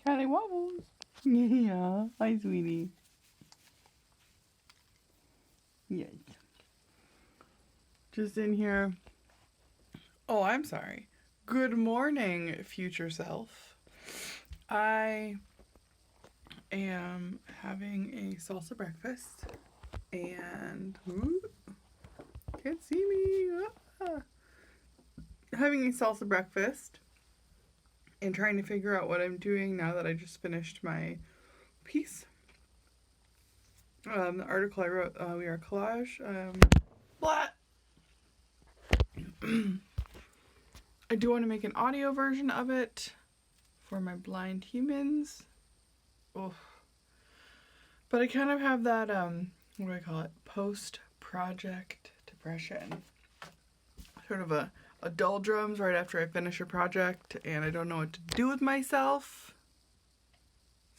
Charlie Wobbles. Yeah. Hi, sweetie. Yes. Just in here. Oh, I'm sorry. Good morning, future self. I am having a salsa breakfast and can't see me. Having a salsa breakfast and trying to figure out what I'm doing now that I just finished my piece. The article I wrote, We Are Collage. Blah. I do want to make an audio version of it for my blind humans. Oh. But I kind of have that, what do I call it? Post-project depression. Sort of a doldrums right after I finish a project and I don't know what to do with myself.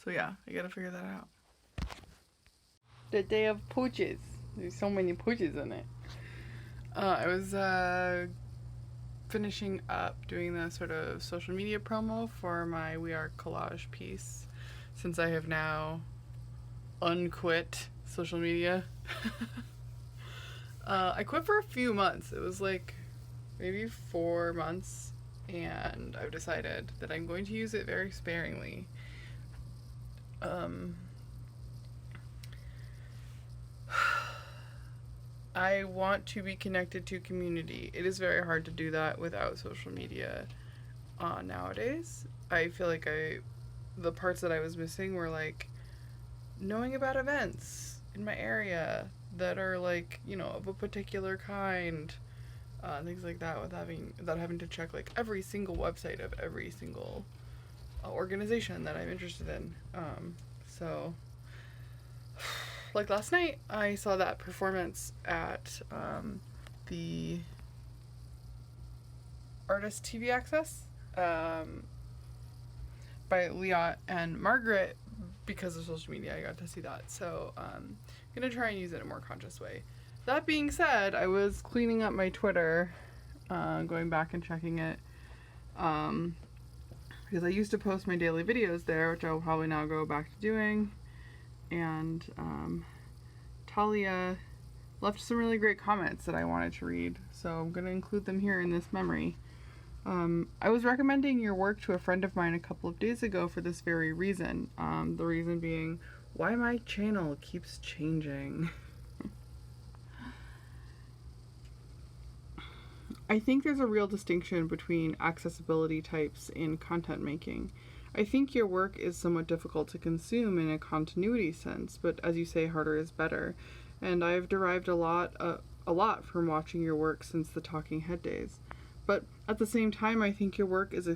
So yeah, I gotta figure that out. The day of pooches. There's so many pooches in it. I was finishing up doing the sort of social media promo for my We Are Collage piece since I have now unquit social media. I quit for a few months. It was like maybe 4 months, and I've decided that I'm going to use it very sparingly. I want to be connected to community. It is very hard to do that without social media nowadays. I feel like the parts that I was missing were like knowing about events in my area that are like, of a particular kind, things like that, without having to check like every single website of every single organization that I'm interested in. So like last night, I saw that performance at the Artist TV Access by Leot and Margaret. Because of social media, I got to see that. So I'm going to try and use it in a more conscious way. That being said, I was cleaning up my Twitter, going back and checking it, because I used to post my daily videos there, which I will probably now go back to doing. And Talia left some really great comments that I wanted to read, so I'm going to include them here in this memory. I was recommending your work to a friend of mine a couple of days ago for this very reason. The reason being why my channel keeps changing. I think there's a real distinction between accessibility types in content making. I think your work is somewhat difficult to consume in a continuity sense, but as you say, harder is better. And I've derived a lot from watching your work since the Talking Head days. But at the same time, I think your work is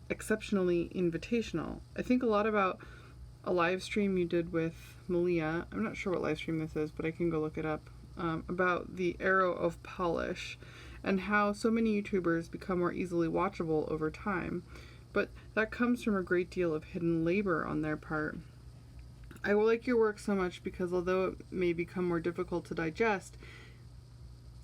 exceptionally invitational. I think a lot about a live stream you did with Malia. I'm not sure what live stream this is, but I can go look it up. About the arrow of polish and how so many YouTubers become more easily watchable over time. But that comes from a great deal of hidden labor on their part. I will like your work so much because although it may become more difficult to digest,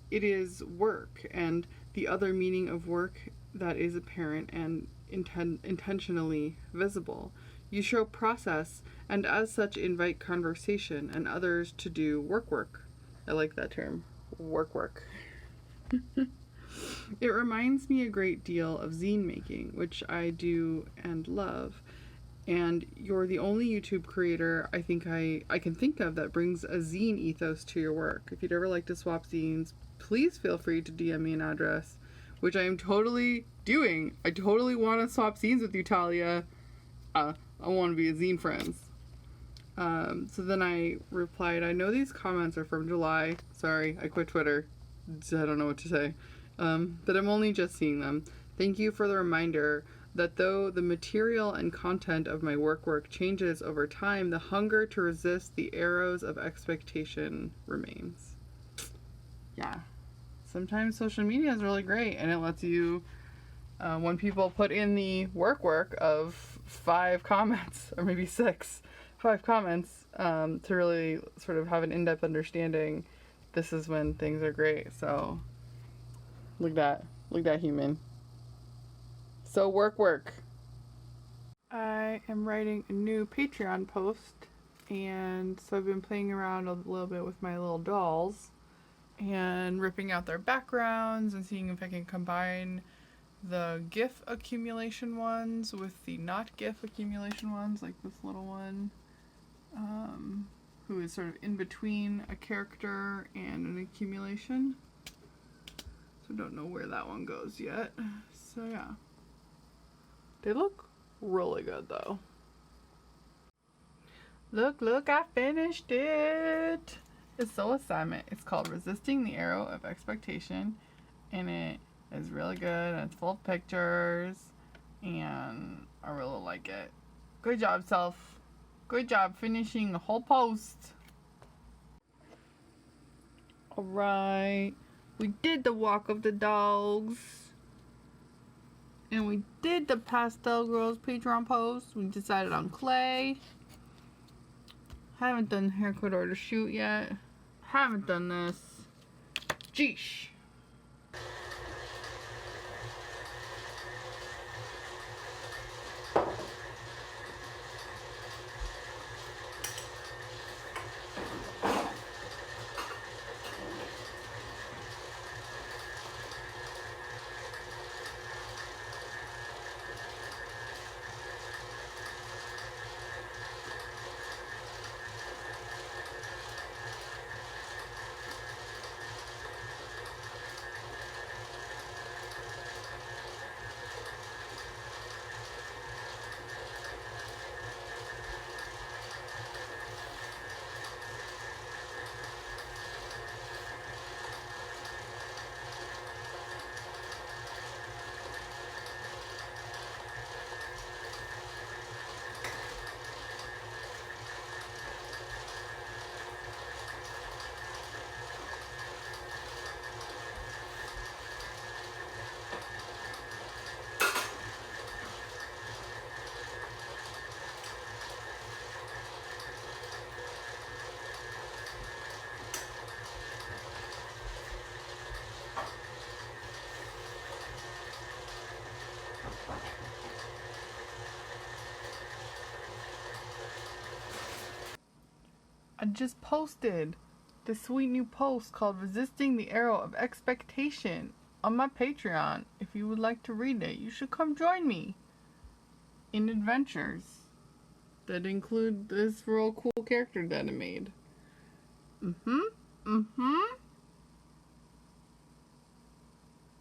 it is work, and the other meaning of work that is apparent and intentionally visible. You show process, and as such invite conversation and others to do work. I like that term, work. It reminds me a great deal of zine making, which I do and love. And you're the only YouTube creator I think I can think of that brings a zine ethos to your work. If you'd ever like to swap zines, please feel free to DM me an address, which I am totally doing. I totally want to swap zines with you, Talia. I want to be a zine friends. So then I replied, I know these comments are from July. Sorry, I quit Twitter. I don't know what to say. But I'm only just seeing them. Thank you for the reminder that though the material and content of my work changes over time, the hunger to resist the arrows of expectation remains. Yeah. Sometimes social media is really great, and it lets you, when people put in the work of 5 comments, or maybe 5 comments, to really sort of have an in-depth understanding, this is when things are great. So, look at that human. So work. I am writing a new Patreon post, and so I've been playing around a little bit with my little dolls and ripping out their backgrounds and seeing if I can combine the GIF accumulation ones with the not GIF accumulation ones, like this little one, who is sort of in between a character and an accumulation. So don't know where that one goes yet. So yeah. They look really good though. Look, I finished it! It's so assignment. It's called Resisting the Arrow of Expectation, and it is really good, and it's full of pictures, and I really like it. Good job, self. Good job finishing the whole post. Alright, we did the walk of the dogs, and we did the Pastel Girls Patreon post. We decided on clay. Haven't done haircut or the shoot yet. Haven't done this. Jeesh. I just posted the sweet new post called Resisting the Arrow of Expectation on my Patreon. If you would like to read it, you should come join me in adventures that include this real cool character that I made.